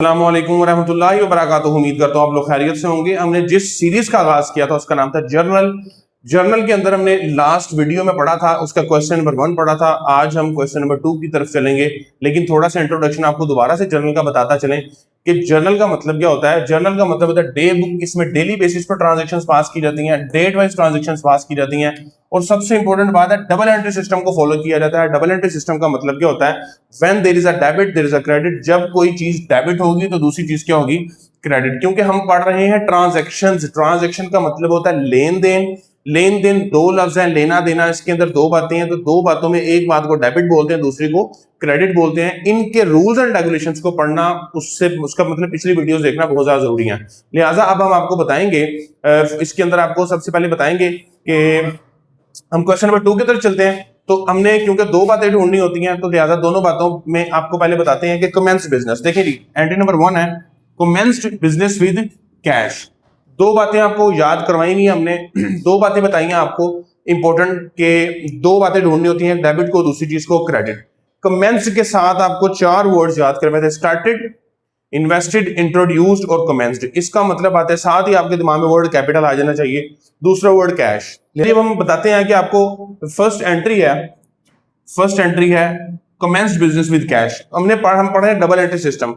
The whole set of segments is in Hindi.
अस्सलाम वालेकुम रहमतुल्लाहि व बरकातुहू। उम्मीद करता हूँ आप लोग खैरियत से होंगे। हमने जिस सीरीज का आगाज किया था उसका नाम था जर्नल। जर्नल के अंदर हमने लास्ट वीडियो में पढ़ा था, उसका क्वेश्चन नंबर 1 पढ़ा था। आज हम क्वेश्चन नंबर 2 की तरफ चलेंगे, लेकिन थोड़ा सा इंट्रोडक्शन आपको दोबारा से जर्नल का बताता चलें कि जर्नल का मतलब क्या होता है। जर्नल का मतलब होता है डे बुक। इसमें डेली बेसिस पर ट्रांजेक्शन्स पास की जाती हैं, डेट वाइज ट्रांजेक्शन्स पास की जाती हैं, और सबसे इंपॉर्टेंट बात है डबल एंट्री सिस्टम को फॉलो किया जाता है। डबल एंट्री सिस्टम का मतलब क्या होता है, when there is a debit there is a credit. जब कोई चीज डेबिट होगी तो दूसरी चीज क्या होगी, क्रेडिट। क्योंकि हम पढ़ रहे हैं ट्रांजैक्शंस। ट्रांजैक्शन का मतलब होता है लेन देन। लेन देन दो लफ्ज हैं, लेना देना, इसके अंदर दो बातें हैं। तो दो बातों में एक बात को डेबिट बोलते हैं, दूसरी को क्रेडिट बोलते हैं। इनके रूल्स एंड रेगुलेशंस को पढ़ना, उससे उसका मतलब पिछली वीडियोस देखना बहुत ज्यादा जरूरी है। लिहाजा अब हम आपको बताएंगे, इसके अंदर आपको सबसे पहले बताएंगे कि हम क्वेश्चन नंबर 2 की तरफ चलते हैं। तो हमने क्योंकि दो बातें ढूंढनी होती हैं, तो लिहाजा दोनों बातों में आपको पहले बताते हैं कि कमेंस बिजनेस। देखिए जी, एंट्री नंबर 1 है कमेंस्ड बिजनेस विद कैश। दो बातें आपको याद करवाई हुई हमने, दो बातें बताई हैं आपको इंपॉर्टेंट के दो बातें ढूंढनी होती हैं, डेबिट को, दूसरी चीज को क्रेडिट। कमेंस के साथ आपको 4 वर्ड्स याद करवाए थे, स्टार्टेड, इन्वेस्टेड, इंट्रोड्यूस्ड और कमेंस्ड। इसका मतलब आता है, साथ ही आपके दिमाग में वर्ड कैपिटल आ जाना चाहिए, दूसरा वर्ड कैश। जब हम बताते हैं कि आपको फर्स्ट एंट्री है कमेंस्ड बिजनेस विद कैश। हम पढ़े डबल एंट्री सिस्टम।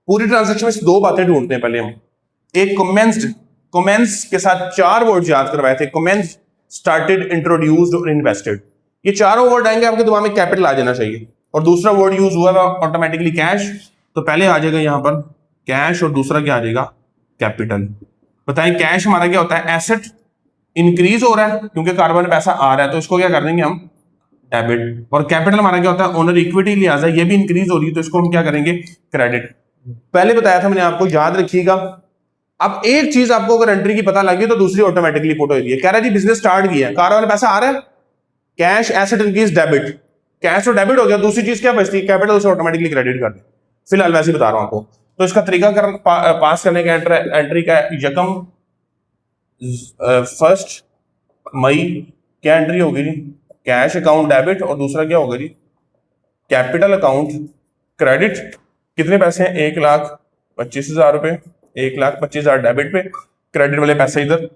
पूरी ट्रांजैक्शन में दो बातें ढूंढते हैं पहले हम। एक कमेंस्ड, कमेंस के साथ 4 वर्ड याद करवाए थे, कमेंस, स्टार्टेड, इंट्रोड्यूस्ड और इन्वेस्टेड। ये चारों वर्ड आएंगे आपके दिमाग में कैपिटल आ जाना चाहिए। और दूसरा वर्ड यूज हुआ ऑटोमेटिकली कैश, तो पहले आ जाएगा यहां पर कैश और दूसरा क्या आ जाएगा, कैपिटल। बताएं कैश हमारा क्या होता है, एसेट इंक्रीज हो रहा है क्योंकि कारोबार में पैसा आ रहा है, तो इसको क्या कर देंगे हम, डेबिट। और कैपिटल हमारा क्या होता है, ओनर इक्विटी, लिहाजा ये भी इंक्रीज हो रही है तो इसको हम क्या करेंगे, क्रेडिट। पहले बताया था मैंने आपको, याद रखिएगा। अब एक चीज आपको अगर एंट्री की पता लगी तो दूसरी ऑटोमेटिकली पुट हो रही है। कह रहा है जी बिजनेस स्टार्ट किया है, कारोबार में पैसा आ रहा है, cash, asset increase, debit. Cash तो डेबिट हो गया, दूसरी चीज क्या बचती है, कैपिटल, उसे ऑटोमेटिकली क्रेडिट कर दे। फिलहाल वैसे बता रहा हूं आपको। तो इसका तरीका पास करने का एंट्री का यकम 1 मई क्या एंट्री होगी जी, कैश अकाउंट डेबिट, और दूसरा क्या होगा जी, कैपिटल अकाउंट क्रेडिट। कितने पैसे हैं, 1,25,000 रुपए, 1,25,000 डेबिट पे, क्रेडिट वाले पैसे इधर।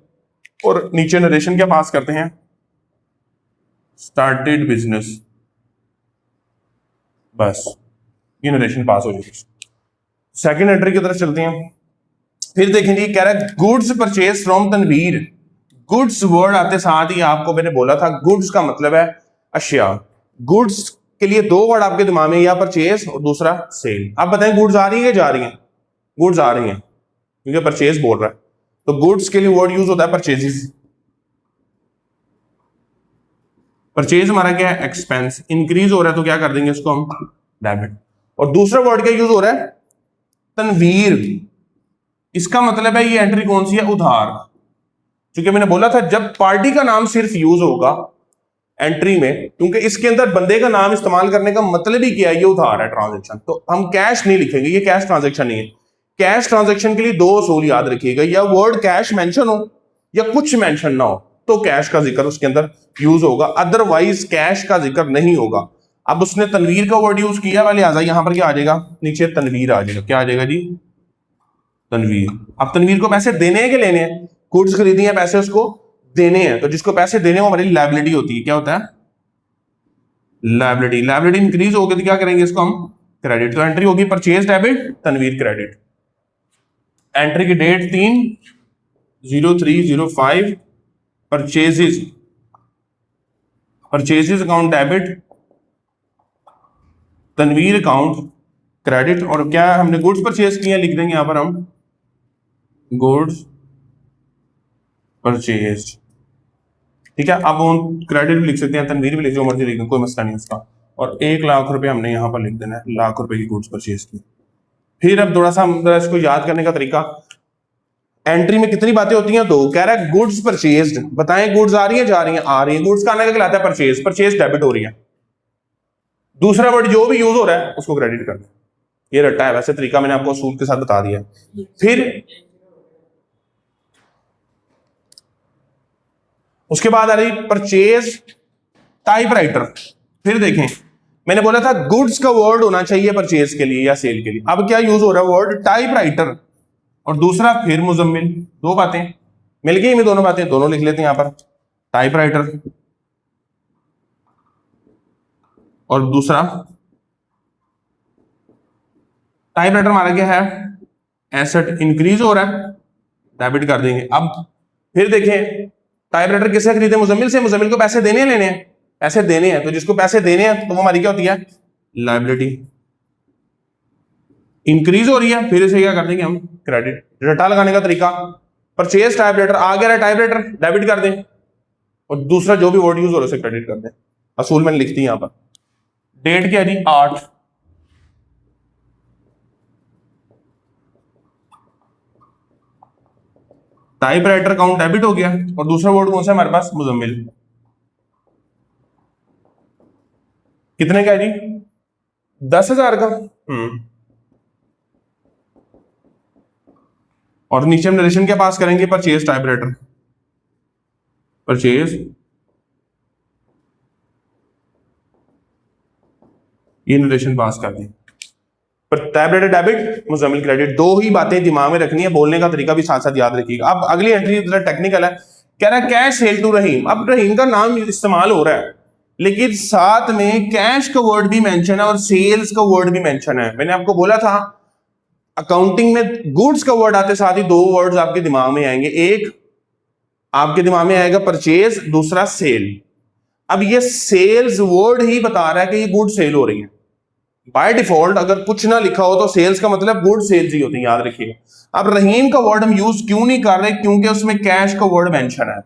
और नीचे नरेशन क्या पास करते हैं, स्टार्टेड बिजनेस, बस ये नरेशन पास हो जाएगी। सेकंड एंट्री की तरफ चलते हैं। फिर देखेंगे कह रहा है goods purchase from Tanveer. Goods word आते साथ ही आपको मैंने बोला था, गुड्स का मतलब है अशिया। गुड्स के लिए दो वर्ड आपके दिमाग में, या परचेज और दूसरा सेल। आप बताएं गुड्स आ रही है जा रही है, गुड्स आ रही हैं क्योंकि परचेज बोल रहा है, तो गुड्स के लिए वर्ड यूज होता है परचेजेस। परचेज हमारा क्या है, एक्सपेंस। इंक्रीज हो रहा है तो क्या कर देंगे इसको हम, डेबिट। और दूसरा वर्ड क्या यूज हो रहा है, तनवीर। इसका मतलब है ये एंट्री कौन सी है, उधार। क्योंकि मैंने बोला था जब पार्टी का नाम सिर्फ यूज होगा एंट्री में, क्योंकि इसके अंदर बंदे का नाम इस्तेमाल करने का मतलब ही क्या है, ये उधार है, ट्रांजैक्शन। तो हम कैश नहीं लिखेंगे, ये कैश ट्रांजैक्शन नहीं है। कैश ट्रांजैक्शन के लिए दो असूल याद रखिएगा, या वर्ड कैश मेंशन हो या कुछ मेंशन ना हो तो कैश का जिक्र उसके अंदर यूज होगा, अदरवाइज कैश का जिक्र नहीं होगा। अब उसने तनवीर का वर्ड यूज किया वाले, आ जाए यहां पर क्या आ जाएगा, नीचे तनवीर आ जाएगा। क्या आ जाएगा जी, तनवीर। अब तनवीर को पैसे देने हैं कि लेने हैं, गुड्स खरीदी है, पैसे उसको देने हैं, तो जिसको पैसे देने वो हमारी लायबिलिटी होती है। क्या होता है, लायबिलिटी। लायबिलिटी इंक्रीज होगी तो क्या करेंगे इसको हम, क्रेडिट। तो एंट्री होगी purchase debit, Tanveer credit. Entry की date 3/03/05, purchases, purchases account debit, Tanveer account credit. और क्या हमने गुड्स परचेज किया, लिख देंगे यहां पर हम गुड्स परचेज, ठीक है। अब हम क्रेडिट भी लिख सकते हैं, तनवीर भी लिख, जो मर्जी लिख, कोई मसला नहीं उसका। और 1,00,000 रुपए हमने यहाँ पर लिख देना है, लाख रुपए की गुड्स परचेज की। फिर अब थोड़ा सा इसको याद करने का तरीका, एंट्री में कितनी बातें होती हैं, दो। कह रहा है गुड्स परचेज्ड, बताएं गुड्स आ रही है जा रही है, आ रही है। गुड्स का आने का कहलाता है परचेज, परचेज डेबिट हो रही है। दूसरा वर्ड जो भी यूज हो रहा है उसको क्रेडिट करना, ये रट्टा है। वैसे तरीका मैंने आपको सूद के साथ बता दिया। फिर उसके बाद आ रही परचेज टाइपराइटर। फिर देखें मैंने बोला था गुड्स का वर्ड होना चाहिए परचेज के लिए या सेल के लिए। अब क्या यूज हो रहा है वर्ड टाइपराइटर और दूसरा फिर मुजम्मिल। दो बातें मिल गई हमें, दोनों बातें दोनों लिख लेते हैं यहां पर, टाइपराइटर और दूसरा टाइपराइटर हमारा क्या है, एसेट इंक्रीज हो रहा है, डेबिट कर देंगे। अब फिर देखें टाइपराइटर किससे खरीदे, मुजम्मिल से। मुजम्मिल को पैसे देने हैं लेने हैं, पैसे देने हैं, तो जिसको पैसे देने हैं तो वो हमारी क्या होती है, लायबिलिटी इंक्रीज हो रही है, फिर इसे क्या कर देंगे हम, क्रेडिट। रटा लगाने का तरीका, परचेज टाइपराइटर आ गया है, टाइपराइटर डेबिट कर दें और दूसरा जो भी वर्ड यूज हो रहा है उसे क्रेडिट कर दें। असूल मैंने लिखती है यहां पर, डेट क्या है जी 8, टाइपराइटर अकाउंट डेबिट हो गया और दूसरा वर्ड कौन सा है हमारे पास, मुजम्मिल। कितने का है जी, 10,000 का। और नीचे हम नरेशन क्या पास करेंगे, परचेज टाइपराइटर, परचेज, ये नरेशन पास कर दें। पर टाइपराइटर डेबिट, मुजम्मिल क्रेडिट, दो ही बातें दिमाग में रखनी है, बोलने का तरीका भी साथ साथ याद रखिएगा। अब अगली एंट्री जरा टेक्निकल है, कह रहा है कैश सेल टू रहीम। अब रहीम का नाम इस्तेमाल हो रहा है लेकिन साथ में कैश का वर्ड भी मेंशन है और सेल्स का वर्ड भी मेंशन है। मैंने आपको बोला था अकाउंटिंग में गुड्स का वर्ड आते साथ ही दो वर्ड्स आपके दिमाग में आएंगे, एक आपके दिमाग में आएगा परचेज, दूसरा सेल। अब ये सेल्स वर्ड ही बता रहा है कि ये गुड सेल हो रही है। बाय डिफॉल्ट अगर कुछ ना लिखा हो तो सेल्स का मतलब गुड सेल्स ही होती है, याद रखिएगा। अब रहीम का वर्ड हम यूज क्यों नहीं कर रहे, क्योंकि उसमें कैश का वर्ड मेंशन है।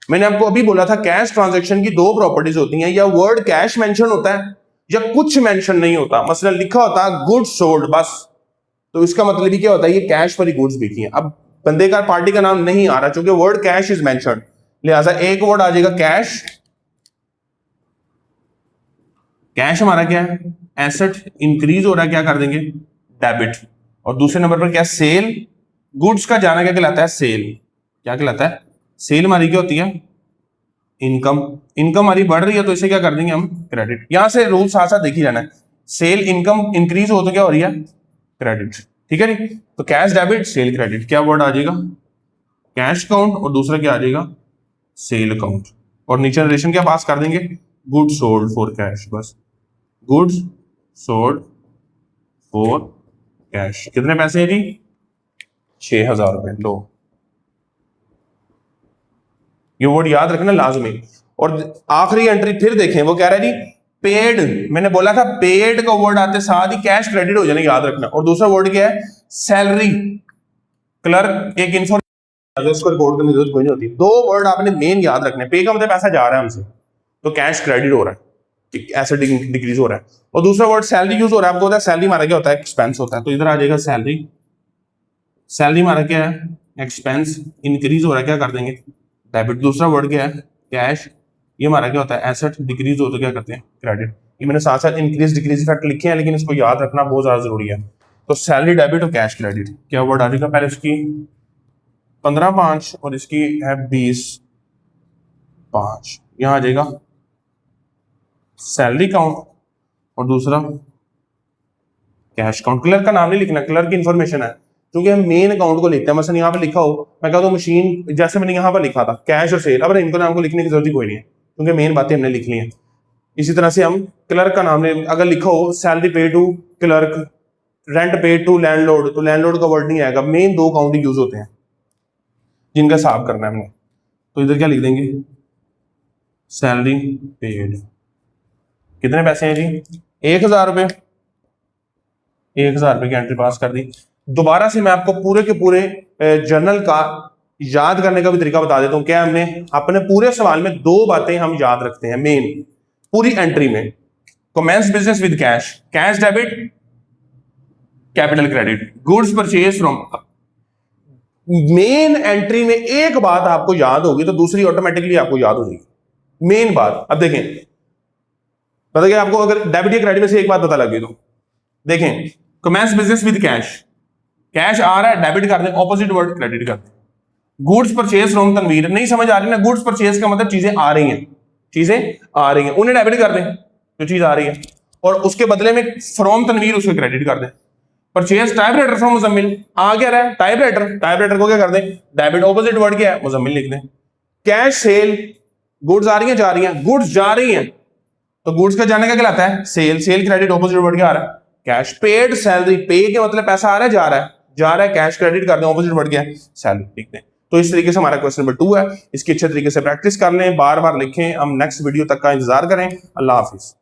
मैंने आपको अभी बोला था कैश ट्रांजैक्शन की दो प्रॉपर्टीज होती हैं, या वर्ड कैश मेंशन होता है या कुछ मेंशन नहीं होता। मसलन लिखा होता है गुड्स सोल्ड बस, तो इसका मतलब ही क्या होता है, ये कैश पर ही गुड्स बिकी हैं। अब बंदे का पार्टी का नाम नहीं आ रहा क्योंकि वर्ड कैश इज मेंशन्ड, लिहाजा एक वर्ड आ जाएगा कैश। कैश हमारा क्या है, एसेट इंक्रीज हो रहा है, क्या कर देंगे, डेबिट। और दूसरे नंबर पर क्या, सेल। गुड्स का जाना क्या कहलाता है, सेल। क्या कहलाता है, सेल। हमारी क्या होती है, इनकम। इनकम हमारी बढ़ रही है तो इसे क्या कर देंगे हम, क्रेडिट। यहां से रूल साथ साथ देखी जाना है, सेल इनकम इंक्रीज हो तो क्या हो रही है, क्रेडिट। ठीक है जी। तो कैश डेबिट, सेल क्रेडिट, क्या वर्ड आ जाएगा, कैश अकाउंट और दूसरा क्या आ जाएगा, सेल अकाउंट। और नीचे रिलेशन क्या पास कर देंगे, गुड्स सोल्ड फॉर कैश, बस गुड्स सोल्ड फॉर कैश। कितने पैसे हैं जी, 6,000 रुपए। लो, ये वर्ड याद रखना लाजमी। और आखिरी एंट्री फिर देखें, वो कह रहा है जी पेड। मैंने बोला था पेड का वर्ड आते साथ ही कैश क्रेडिट हो जाने, याद रखना। और दूसरा वर्ड क्या है, सैलरी। क्लर्क एक इन्फॉर्मेशन, उसको रिकॉर्ड करने की जरूरत कोई नहीं होती। दो वर्ड आपने मेन याद रखने, पे का मतलब पैसा जा रहा है हमसे तो कैश क्रेडिट हो रहा है, एसेट डिक्रीज हो रहा है। और दूसरा वर्ड सैलरी यूज हो रहा है, आपको पता है सैलरी हमारा क्या होता है, एक्सपेंस होता है। तो इधर आ जाएगा सैलरी। सैलरी हमारा क्या है, एक्सपेंस। इंक्रीज हो रहा है, क्या कर देंगे, डेबिट। दूसरा वर्ड क्या है, कैश। ये हमारा क्या होता है, एसेट डिक्रीज हो तो क्या करते हैं, क्रेडिट। ये मैंने साथ साथ इंक्रीज डिक्रीज इफेक्ट लिखे हैं लेकिन इसको याद रखना बहुत ज्यादा जरूरी है। तो सैलरी डेबिट और कैश क्रेडिट, क्या वर्ड आ जाएगा, पहले इसकी 15/5 और इसकी है 20/5। यहां आ जाएगा सैलरी काउंट और दूसरा कैश काउंट। क्लर्क का नाम नहीं लिखना, क्लर्क की इंफॉर्मेशन है, क्योंकि हम मेन अकाउंट को लिखते हैं। मसलन यहाँ पे लिखा हो, मैं कहता हूँ मशीन, जैसे मैंने यहाँ पर लिखा था कैश और सेल, अब इनको नाम को लिखने की जरूरत ही कोई नहीं है क्योंकि मेन बातें हमने लिख ली हैं। इसी तरह से हम क्लर्क का नाम अगर लिखा हो, सैलरी पे टू क्लर्क, रेंट पे टू लैंडलॉर्ड, तो लैंडलॉर्ड का वर्ड नहीं आएगा। मेन दो अकाउंट यूज होते हैं जिनका हिसाब करना है हमने। तो इधर क्या लिख देंगे, सैलरी पेड। कितने पैसे हैं जी, 1,000 रुपए। 1,000 रुपए की एंट्री पास कर दी। दोबारा से मैं आपको पूरे के पूरे जर्नल का याद करने का भी तरीका बता देता हूं। क्या हमने अपने पूरे सवाल में दो बातें हम याद रखते हैं मेन पूरी एंट्री में। Commence business with cash, cash debit, capital credit, goods purchase from. Main entry में एक बात आपको याद होगी तो दूसरी ऑटोमेटिकली आपको याद हो जाएगी। मेन बात, अब देखें, पता क्या आपको, अगर डेबिट या क्रेडिट में से एक बात पता लगी तो देखें, commences business with cash, cash आ रहा है, डेबिट कर दें, ऑपोजिट वर्ड क्रेडिट कर दें। गुड्स परचेज फ्रॉम तनवीर, नहीं समझ आ रही ना, गुड्स परचेज का मतलब चीजें आ रही हैं, चीजें आ रही हैं, उन्हें डेबिट कर दें जो चीज आ रही है। और उसके बदले में फ्रॉम तनवीर उसको क्रेडिट कर दें। परचेज टाइपराइटर फ्रॉम मुजम्मिल, आ क्या रहा है टाइपराइटर को क्या कर दें, डेबिट ऑपोजिट वर्ड क्या है, मुजम्मिल लिख दें। कैश सेल, गुड्स आ रही हैं जा रही हैं, गुड्स जा रही हैं तो गुड्स का जाने का कहलाता है sale, sale credit opposite word क्या आ रहा है, कैश। पेड सैलरी, पे के मतलब पैसा आ रहा है जा रहा है, कैश क्रेडिट कर दें, ऑपोजिट वर्ड क्या है, सैलरी लिख दें। तो इस तरीके से हमारा क्वेश्चन नंबर 2 है। इसकी अच्छे तरीके से प्रैक्टिस कर लें, बार बार लिखें। हम नेक्स्ट वीडियो तक का इंतजार करें। अल्लाह हाफिज।